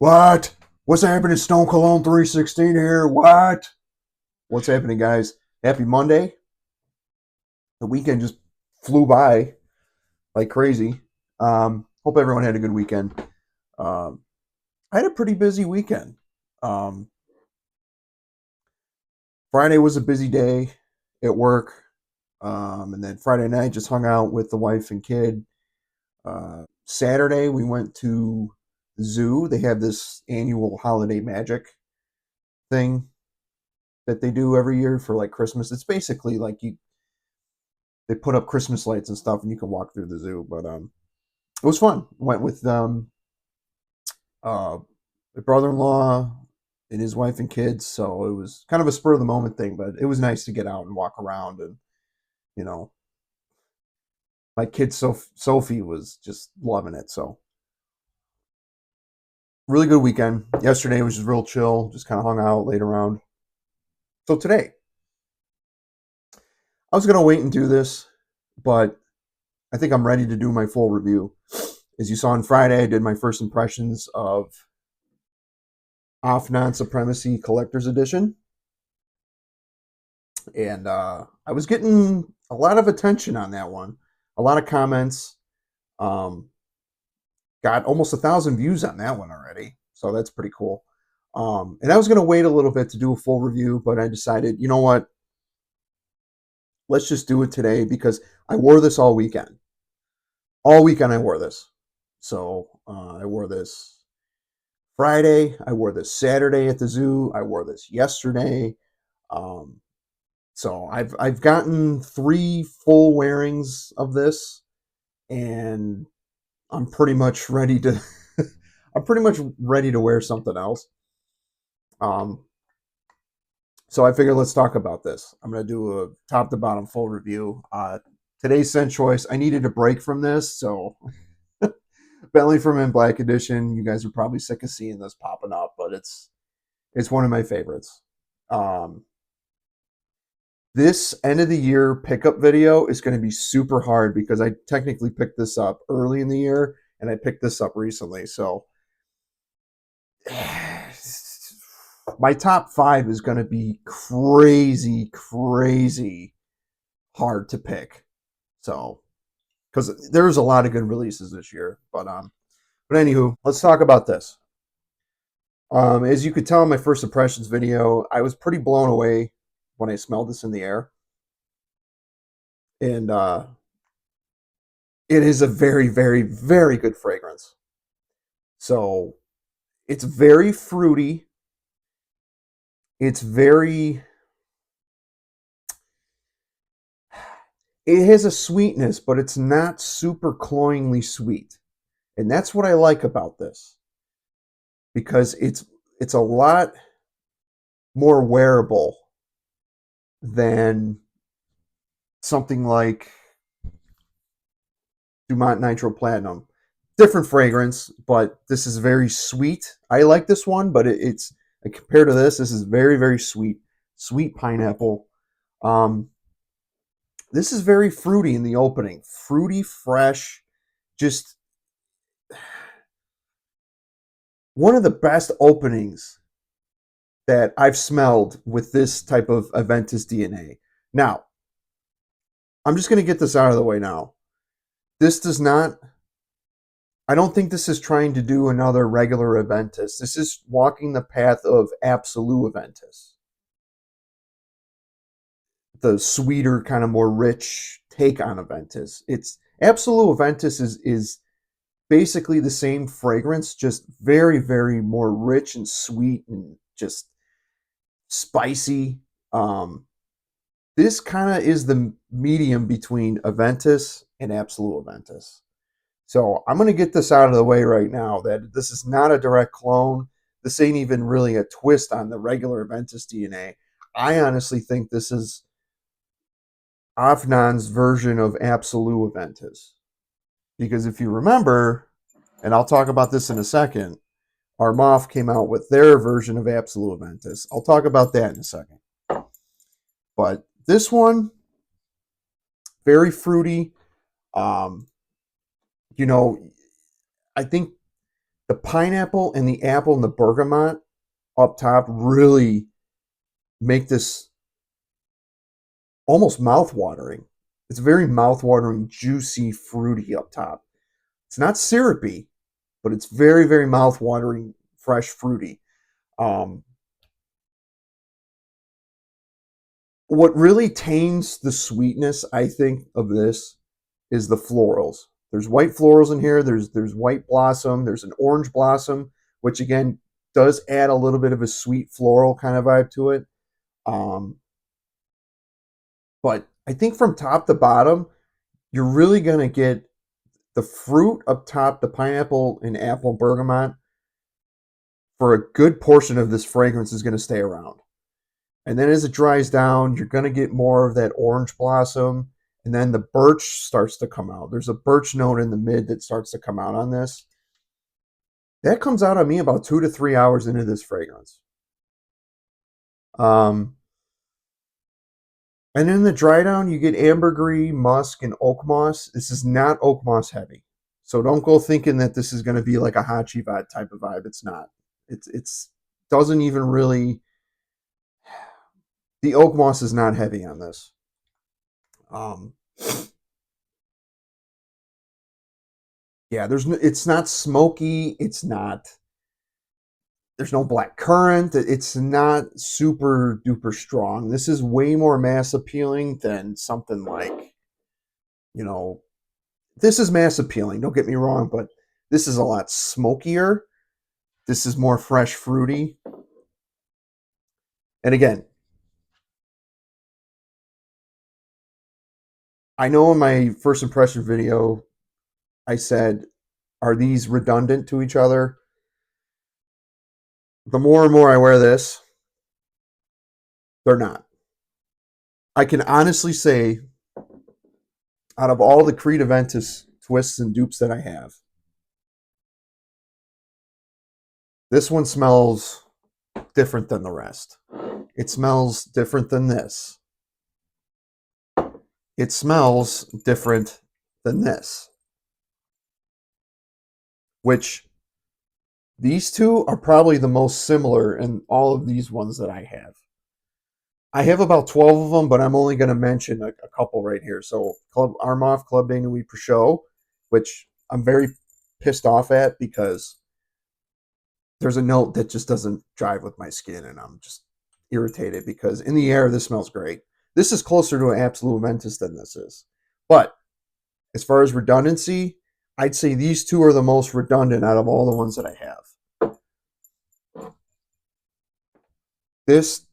What? What's happening? Stone Cologne 316 here. What? What's happening, guys? Happy Monday. The weekend just flew by like crazy. Hope everyone had a good weekend. Um, I had a pretty busy weekend. Um, Friday was a busy day at work. And then Friday night just hung out with the wife and kid. Saturday we went to the zoo. They have this annual holiday magic thing that they do every year for like Christmas. It's basically like they put up Christmas lights and stuff, and you can walk through the zoo. But it was fun. Went with uh, my brother-in-law and his wife and kids, so it was kind of a spur of the moment thing. But it was nice to get out and walk around, and you know, my kid Sophie was just loving it. So really good weekend. Yesterday was just real chill. Just kind of hung out, laid around. So today, I was gonna wait and do this, but I think I'm ready to do my full review. As you saw on Friday, I did my first impressions of Afnan Supremacy Collector's Edition. And I was getting a lot of attention on that one, a lot of comments. Um, got almost 1,000 views on that one already. So that's pretty cool. And I was going to wait a little bit to do a full review, but I decided, you know what? Let's just do it today because I wore this all weekend. All weekend I wore this. So I wore this Friday. I wore this Saturday at the zoo. I wore this yesterday. Um, so I've gotten 3 full wearings of this, and I'm pretty much ready to I'm pretty much ready to wear something else. Um, so I figured let's talk about this. I'm gonna do a top to bottom full review. Today's scent choice. I needed a break from this, so Bentley from In Black Edition. You guys are probably sick of seeing this popping up, but it's one of my favorites. Um, this end of the year pickup video is going to be super hard because I technically picked this up early in the year and I picked this up recently. So my top 5 is going to be crazy, crazy hard to pick. So because there's a lot of good releases this year, but anywho, let's talk about this. As you could tell in my first impressions video, I was pretty blown away when I smelled this in the air. And it is a very, very, very good fragrance. So it's very fruity. It's very, it has a sweetness, but it's not super cloyingly sweet. And that's what I like about this because it's a lot more wearable than something like Dumont Nitro Platinum. Different fragrance, but this is very sweet. I like this one, but it's compared to this is very, very sweet. Sweet pineapple. Um, this is very fruity in the opening. Fruity, fresh, just one of the best openings that I've smelled with this type of Aventus DNA. Now, I'm just going to get this out of the way now. This does not, I don't think this is trying to do another regular Aventus. This is walking the path of Absolu Aventus. The sweeter, kind of more rich take on Aventus. It's Absolu Aventus is basically the same fragrance, just very, very more rich and sweet and just spicy. This kind of is the medium between Aventus and Absolu Aventus. So I'm going to get this out of the way right now that this is not a direct clone. This ain't even really a twist on the regular Aventus DNA. I honestly think this is Afnan's version of Absolu Aventus. Because if you remember, and I'll talk about this in a second, Armaf came out with their version of Absolu Aventus. I'll talk about that in a second. But this one, very fruity. Um, you know, I think The pineapple and the apple and the bergamot up top really make this almost mouth-watering. It's very mouth-watering, juicy, fruity up top. It's not syrupy, but it's very, very mouth-watering, fresh, fruity. Um, what really tames the sweetness, I think, of this is the florals. There's white florals in here. There's white blossom. There's an orange blossom, which again does add a little bit of a sweet floral kind of vibe to it. Um, but I think from top to bottom, you're really gonna get the fruit up top, the pineapple and apple bergamot, for a good portion of this fragrance is going to stay around. And then as it dries down, you're going to get more of that orange blossom. And then the birch starts to come out. There's a birch note in the mid that starts to come out on this. That comes out on me about 2 to 3 hours into this fragrance. And in the dry down, you get ambergris, musk, and oak moss. This is not oak moss heavy. So don't go thinking that this is going to be like a Hachivat type of vibe. It's not. It's doesn't even really. The oak moss is not heavy on this. Um, yeah, it's not smoky. It's not. There's no black currant. It's not super duper strong. This is way more mass appealing than something like, you know, this is mass appealing. Don't get me wrong, but this is a lot smokier. This is more fresh, fruity. And again, I know in my first impression video, I said, are these redundant to each other? The more and more I wear this, they're not. I can honestly say, out of all the Creed Aventus twists and dupes that I have, this one smells different than the rest. It smells different than this. It smells different than this. Which these two are probably the most similar in all of these ones that I have. I have about 12 of them, but I'm only going to mention a couple right here. So Club Armoff, Club de Nuit per show, which I'm very pissed off at because there's a note that just doesn't jive with my skin, and I'm just irritated because in the air, this smells great. This is closer to an Absolu Aventus than this is. But as far as redundancy, I'd say these two are the most redundant out of all the ones that I have. This,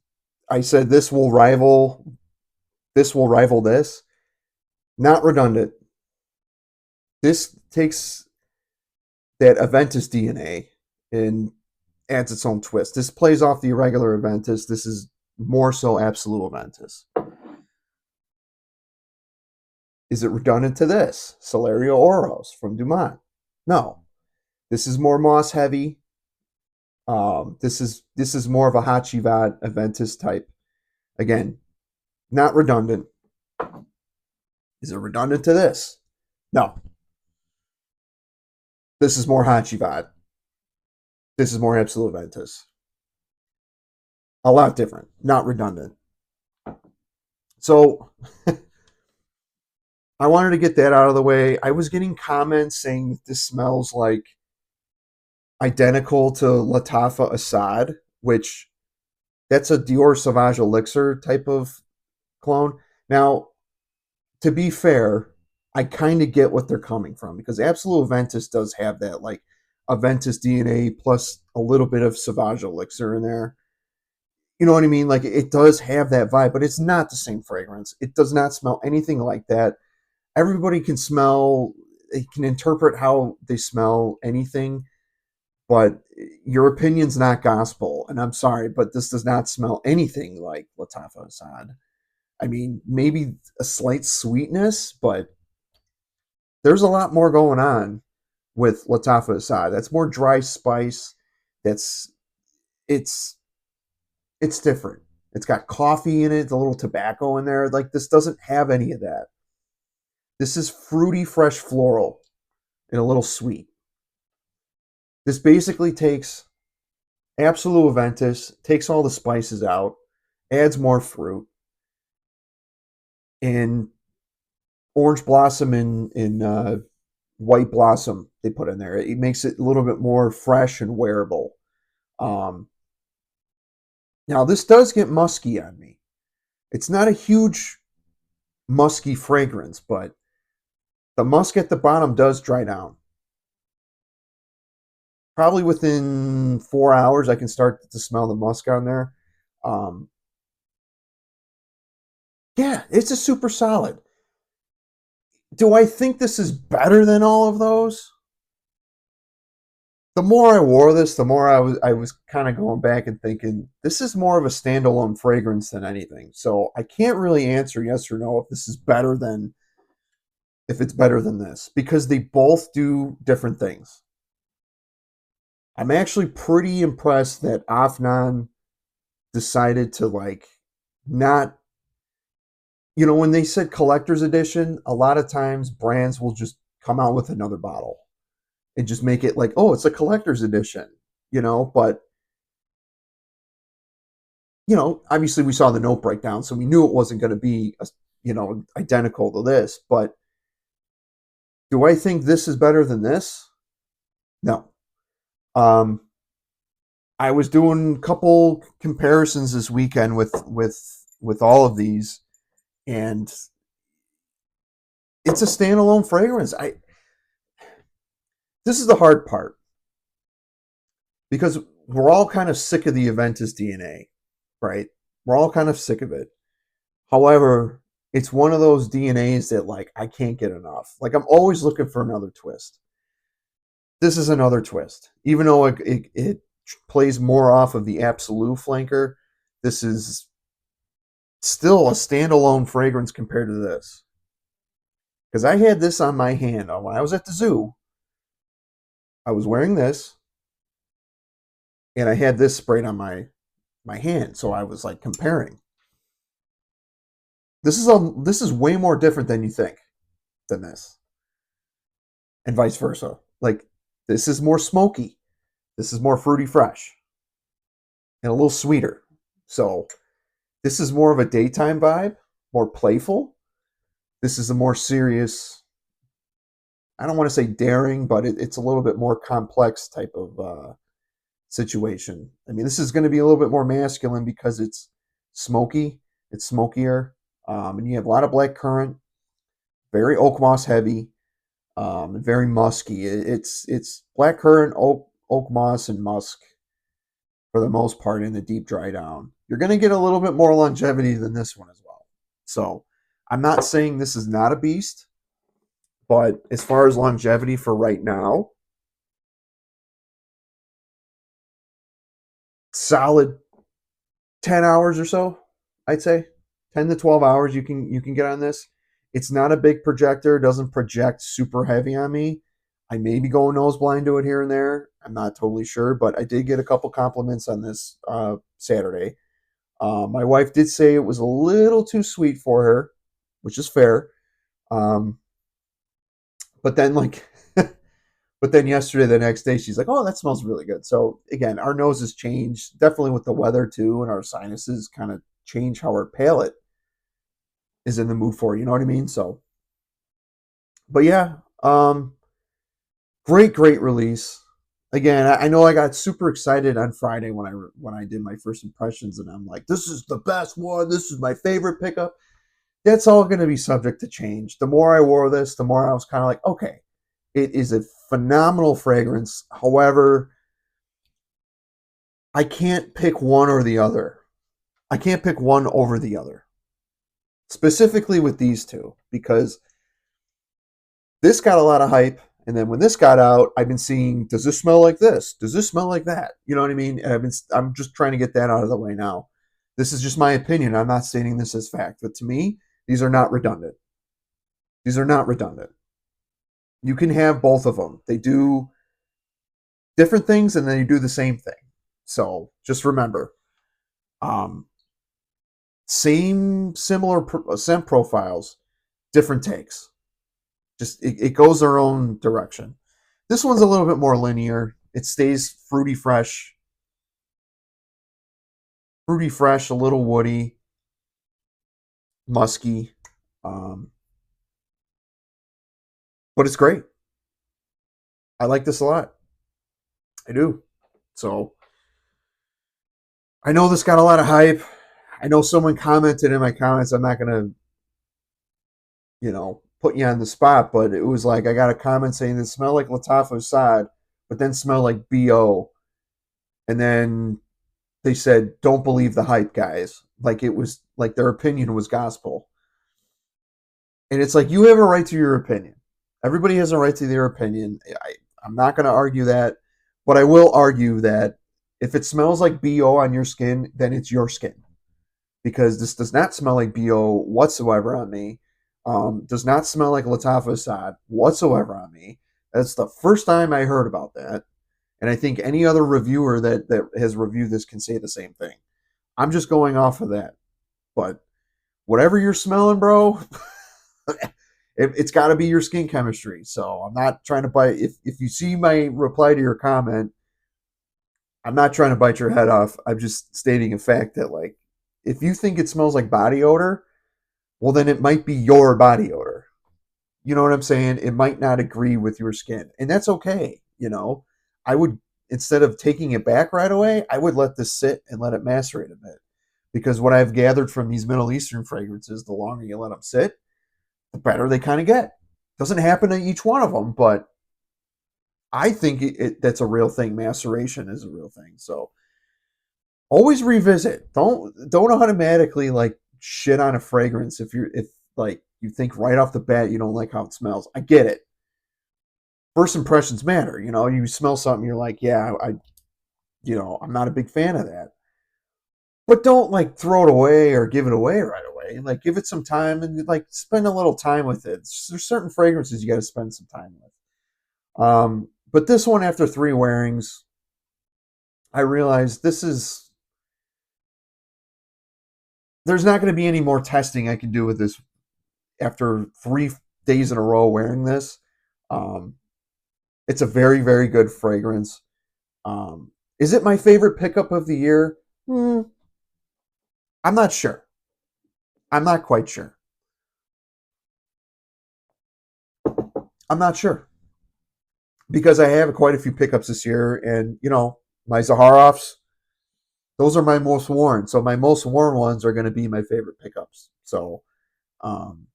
I said this will rival this. Not redundant. This takes that Aventus DNA and adds its own twist. This plays off the irregular Aventus. This is more so Absolu Aventus. Is it redundant to this? Celerio Oros from Dumont. No. This is more moss heavy. This is more of a Hachivat Aventus type. Again, not redundant. Is it redundant to this? No. This is more Hachivat. This is more Absolu Aventus. A lot different. Not redundant. So I wanted to get that out of the way. I was getting comments saying that this smells like identical to Latafa Assad, which that's a Dior Sauvage Elixir type of clone. Now, to be fair, I kind of get what they're coming from because Absolu Aventus does have that like Aventus DNA plus a little bit of Sauvage Elixir in there. You know what I mean? Like it does have that vibe, but it's not the same fragrance. It does not smell anything like that. Everybody can smell, they can interpret how they smell anything, but your opinion's not gospel. And I'm sorry, but this does not smell anything like Latafa Assad. I mean, maybe a slight sweetness, but there's a lot more going on with Latafa Assad. That's more dry spice. That's it's it's different. It's got coffee in it, a little tobacco in there. Like this doesn't have any of that. This is fruity, fresh floral and a little sweet. This basically takes Absolu Aventus, takes all the spices out, adds more fruit, and orange blossom in white blossom they put in there. It makes it a little bit more fresh and wearable. Um, Now this does get musky on me. It's not a huge musky fragrance, but the musk at the bottom does dry down. Probably within 4 hours, I can start to smell the musk on there. Um, yeah, it's a super solid. Do I think this is better than all of those? The more I wore this, the more I was kind of going back and thinking this is more of a standalone fragrance than anything. So I can't really answer yes or no if this is better than if it's better than this because they both do different things. I'm actually pretty impressed that Afnan decided to like not, when they said collector's edition, a lot of times brands will just come out with another bottle and just make it like, oh, it's a collector's edition, but obviously we saw the note breakdown, so we knew it wasn't going to be, identical to this. But do I think this is better than this? No. Um, I was doing a couple comparisons this weekend with all of these, and it's a standalone fragrance. This is the hard part because we're all kind of sick of the Aventus DNA, right? We're all kind of sick of it. However, it's one of those DNAs that like I can't get enough. Like I'm always looking for another twist. This is another twist. Even though it plays more off of the Absolu flanker, this is still a standalone fragrance compared to this. Because I had this on my hand when I was at the zoo. I was wearing this, and I had this sprayed on my hand, so I was like comparing. This is way more different than you think than this, and vice versa. Like this is more smoky, this is more fruity fresh, and a little sweeter. So this is more of a daytime vibe, more playful. This is a more serious. I don't want to say daring, but it's a little bit more complex type of situation. I mean, this is going to be a little bit more masculine because it's smoky, it's smokier, and you have a lot of black currant, very oak moss heavy, very musky. It's black currant, oak moss, and musk for the most part in the deep dry down. You're going to get a little bit more longevity than this one as well. So I'm not saying this is not a beast, but as far as longevity for right now, solid 10 hours or so, I'd say. 10 to 12 hours you can get on this. It's not a big projector, it doesn't project super heavy on me. I may be going nose blind to it here and there. I'm not totally sure, but I did get a couple compliments on this Saturday. My wife did say it was a little too sweet for her, which is fair. Um, but then like but then yesterday, the next day, she's like, "Oh, that smells really good." So again, our noses change definitely with the weather too, and our sinuses kind of change how our palate is in the mood for. You know what I mean? So, but yeah, great release. Again, I know I got super excited on Friday when I did my first impressions, and I'm like, "This is the best one. This is my favorite pickup." That's all going to be subject to change. The more I wore this, the more I was kind of like, "Okay, it is a phenomenal fragrance." However, I can't pick one or the other. I can't pick one over the other. Specifically with these two, because this got a lot of hype. And then when this got out, I've been seeing, does this smell like this? Does this smell like that? You know what I mean? And I'm just trying to get that out of the way now. This is just my opinion. I'm not stating this as fact. But to me, these are not redundant. These are not redundant. You can have both of them. They do different things and then you do the same thing. So just remember, um, similar scent profiles, different takes. Just it goes their own direction. This one's a little bit more linear. It stays fruity fresh, a little woody, musky. Um, but it's great. I like this a lot. I do. So I know this got a lot of hype. I know someone commented in my comments. I'm not gonna, put you on the spot, but it was like I got a comment saying it smelled like Latif Assad, but then smelled like BO. And then they said, "Don't believe the hype, guys." Like it was like their opinion was gospel. And it's like you have a right to your opinion. Everybody has a right to their opinion. I'm not going to argue that, but I will argue that if it smells like BO on your skin, then it's your skin because this does not smell like BO whatsoever on me. Does not smell like Latif Assad whatsoever on me. That's the first time I heard about that. And I think any other reviewer that has reviewed this can say the same thing. I'm just going off of that. But whatever you're smelling, bro, it's got to be your skin chemistry. So I'm not trying to bite. If you see my reply to your comment, I'm not trying to bite your head off. I'm just stating a fact that, like, if you think it smells like body odor, well, then it might be your body odor. You know what I'm saying? It might not agree with your skin, and that's okay. I would, instead of taking it back right away, I would let this sit and let it macerate a bit. Because what I've gathered from these Middle Eastern fragrances, the longer you let them sit, the better they kind of get. Doesn't happen to each one of them, but I think that's a real thing. Maceration is a real thing. So always revisit. Don't automatically like shit on a fragrance if like you think right off the bat you don't like how it smells. I get it. First impressions matter. You smell something, you're like, yeah, I'm not a big fan of that. But don't like throw it away or give it away right away. Like give it some time and like spend a little time with it. There's certain fragrances you got to spend some time with. But this one, after 3 wearings, I realized there's not going to be any more testing I can do with this after 3 days in a row wearing this. Um, it's a very, very good fragrance. Is it my favorite pickup of the year? I'm not sure. I'm not quite sure. I'm not sure because I have quite a few pickups this year, and my Zaharovs, those are my most worn. So my most worn ones are going to be my favorite pickups. So, um,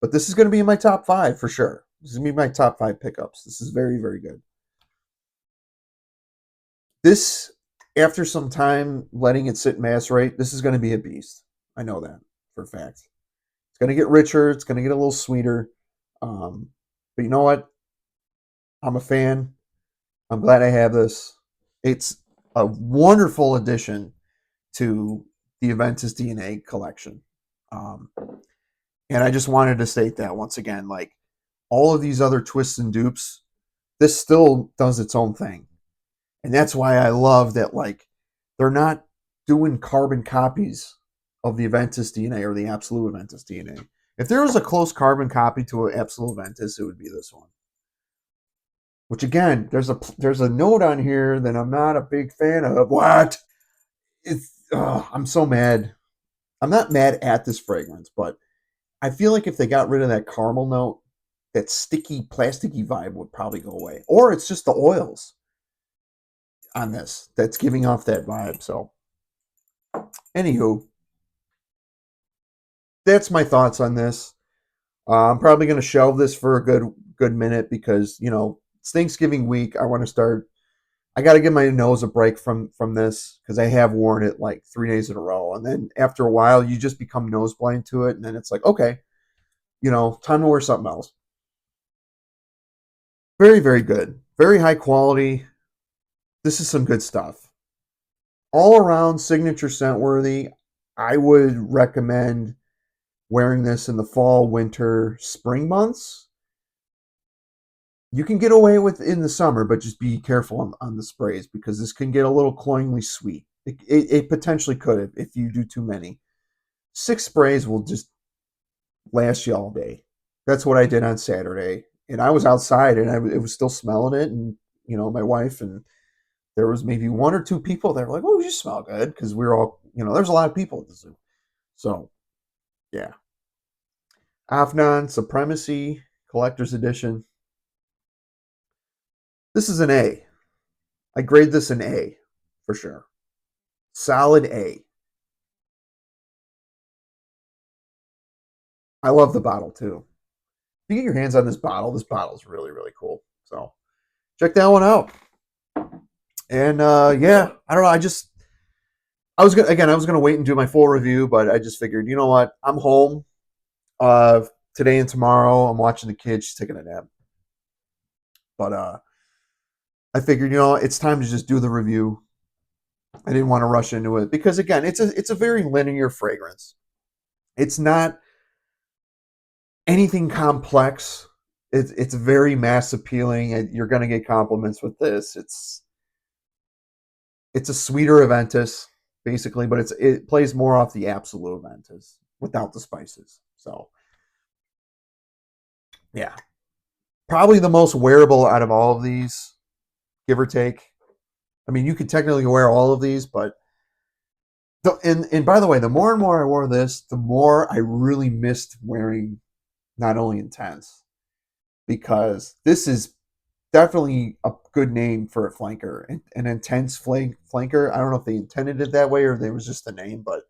but this is going to be in my top 5 for sure. This is going to be my top 5 pickups. This is very, very good. This, after some time letting it sit and macerate, this is going to be a beast. I know that for a fact. It's going to get richer. It's going to get a little sweeter. But you know what? I'm a fan. I'm glad I have this. It's a wonderful addition to the Aventus DNA collection. Um, and I just wanted to state that once again, like all of these other twists and dupes, this still does its own thing. And that's why I love that, like, they're not doing carbon copies of the Aventus DNA or the Absolu Aventus DNA. If there was a close carbon copy to an Absolu Aventus, it would be this one. Which again, there's a note on here that I'm not a big fan of. What? I'm so mad. I'm not mad at this fragrance, but I feel like if they got rid of that caramel note, that sticky, plasticky vibe would probably go away. Or it's just the oils on this that's giving off that vibe. So, anywho, that's my thoughts on this. I'm probably going to shelve this for a good minute because it's Thanksgiving week. I want to start. I got to give my nose a break from this because I have worn it like 3 days in a row, and then after a while, you just become nose blind to it, and then it's like, okay, time to wear something else. Very, very good. Very high quality. This is some good stuff. All around signature scent worthy. I would recommend wearing this in the fall, winter, spring months. You can get away with in the summer, but just be careful on the sprays because this can get a little cloyingly sweet. It potentially could if you do too many. 6 sprays will just last you all day. That's what I did on Saturday. And I was outside and it was still smelling it. And my wife, and there was maybe one or two people that were like, "Oh, you smell good," because we were all, there's a lot of people at the zoo. So yeah, Afnan Supremacy Collector's Edition. This is an A. I grade this an A for sure. Solid A. I love the bottle too. If you get your hands on this bottle is really, really cool. So check that one out. And yeah, I don't know. I was gonna wait and do my full review, but I just figured, you know what? I'm home today and tomorrow. I'm watching the kids. She's taking a nap. But I figured, it's time to just do the review. I didn't want to rush into it because again, it's a very linear fragrance. It's not anything complex. It's very mass appealing, and you're gonna get compliments with this. It's a sweeter Aventus, basically, but it plays more off the Absolu Aventus without the spices. So yeah, probably the most wearable out of all of these, give or take. I mean, you could technically wear all of these, but and by the way, the more and more I wore this, the more I really missed wearing not only Intense, because this is definitely a good name for a flanker, an intense flanker. I don't know if they intended it that way or there was just a name, but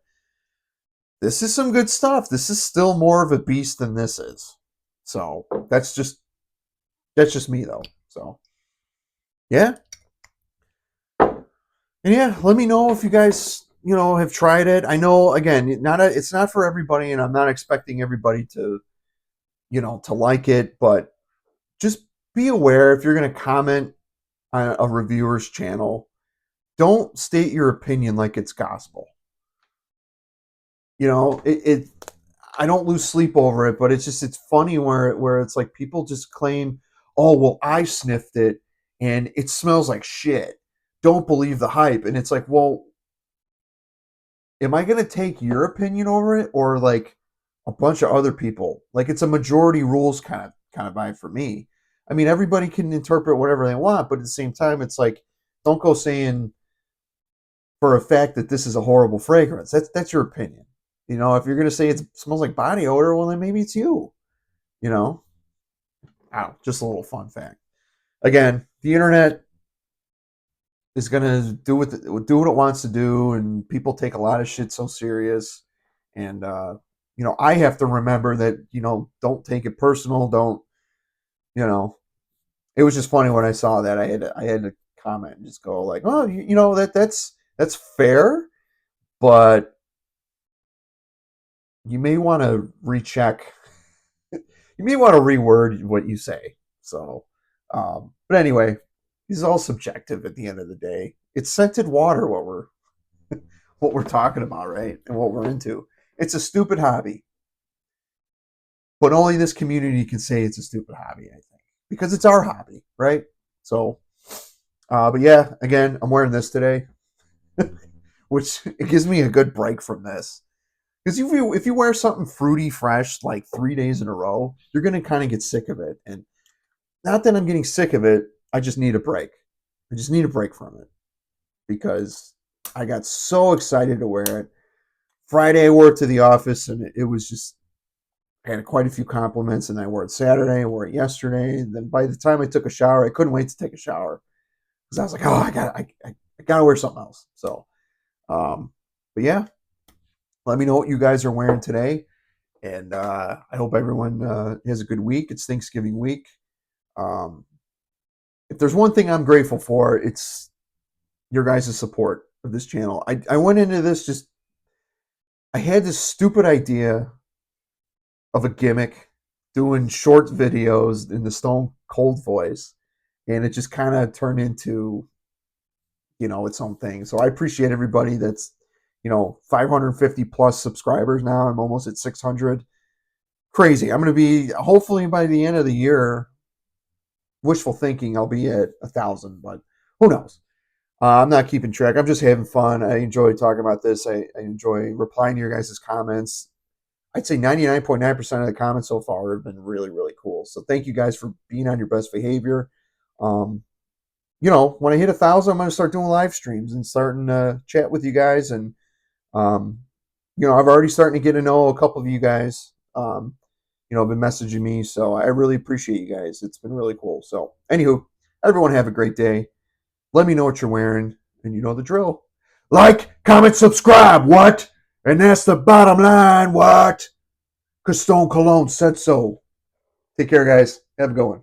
this is some good stuff. This is still more of a beast than this is. So that's just me though. So yeah, and yeah, let me know if you guys have tried it. I know again, it's not for everybody, and I'm not expecting everybody to to like it, but just be aware if you're going to comment on a reviewer's channel, don't state your opinion like it's gospel. It I don't lose sleep over it, but it's funny where it's like people just claim, oh well, I sniffed it and it smells like shit. Don't believe the hype. And it's like, well, am I gonna take your opinion over it or like a bunch of other people? Like it's a majority rules kind of vibe for me. I mean, everybody can interpret whatever they want, but at the same time, it's like, don't go saying for a fact that this is a horrible fragrance. That's your opinion. If you're gonna say it smells like body odor, well then maybe it's you. You know, just a little fun fact. Again, the internet is gonna do what it wants to do, and people take a lot of shit so serious. And I have to remember that don't take it personal. Don't you know? It was just funny when I saw that. I had to comment and just go like, oh, that's fair, but you may want to recheck. You may want to reword what you say. So, but anyway, this is all subjective at the end of the day. It's scented water what we're talking about, right? And what we're into. It's a stupid hobby, but only this community can say it's a stupid hobby. I think because it's our hobby, right? So, but yeah, again, I'm wearing this today, which it gives me a good break from this. Because if you wear something fruity fresh like 3 days in a row, you're gonna kind of get sick of it. And not that I'm getting sick of it, I just need a break. I just need a break from it because I got so excited to wear it. Friday I wore it to the office and it was just I had quite a few compliments, and I wore it Saturday, I wore it yesterday. And then by the time I took a shower, I couldn't wait to take a shower because I was like, oh, I gotta wear something else. So, but yeah, let me know what you guys are wearing today. And I hope everyone has a good week. It's Thanksgiving week. Um, if there's one thing I'm grateful for, it's your guys' support of this channel. I went into this I had this stupid idea of a gimmick doing short videos in the Stone Cold voice, and it just kind of turned into, its own thing. So I appreciate everybody that's, 550 plus subscribers now. I'm almost at 600. Crazy. I'm going to be, hopefully by the end of the year, wishful thinking, I'll be at 1,000, but who knows? I'm not keeping track. I'm just having fun. I enjoy talking about this. I enjoy replying to your guys' comments. I'd say 99.9% of the comments so far have been really, really cool. So thank you guys for being on your best behavior. Um, when I hit 1,000, I'm going to start doing live streams and starting to chat with you guys. And, um, I've already starting to get to know a couple of you guys, have been messaging me. So I really appreciate you guys. It's been really cool. So, anywho, everyone have a great day. Let me know what you're wearing, and you know the drill. Like, comment, subscribe. What? And that's the bottom line. What? Because Stone Cologne said so. Take care, guys. Have a good one.